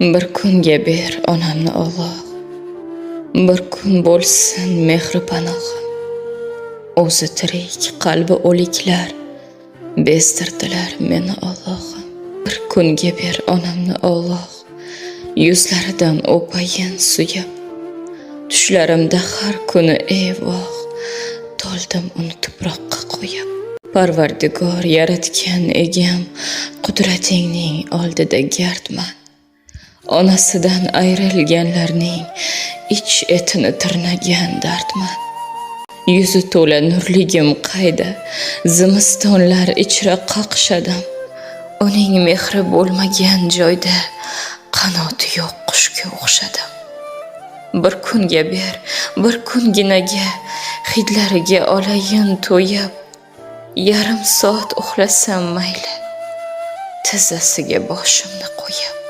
Bir kunga ber onamni Alloh, bir kun bo'lsin mehri panohim. O'zi tirik, qalbi o'liklar bezdirdilar meni Allohim. Bir kunga ber onamni Alloh, yuzlaridan o'payin suyab. Tushlarimda har kuni eyvoh, toldim uni tuproqqa qo'yib. Parvardigor yaratgan egam, qudratingning oldida gardman. Onasidan ayrilganlarning ich etini tirnagan dardman. Yuzi to'la nurligim qayda, zimistonlar ichra qaqshadim. Uning mehri bo'lmagan joyda qanoti yo'q qushga o'xshadim. Bir kunga ber, bir kunginaga hidlariga olayin to'yib, yarim soat uxlasam mayli, tizzasiga boshimni qo'yib.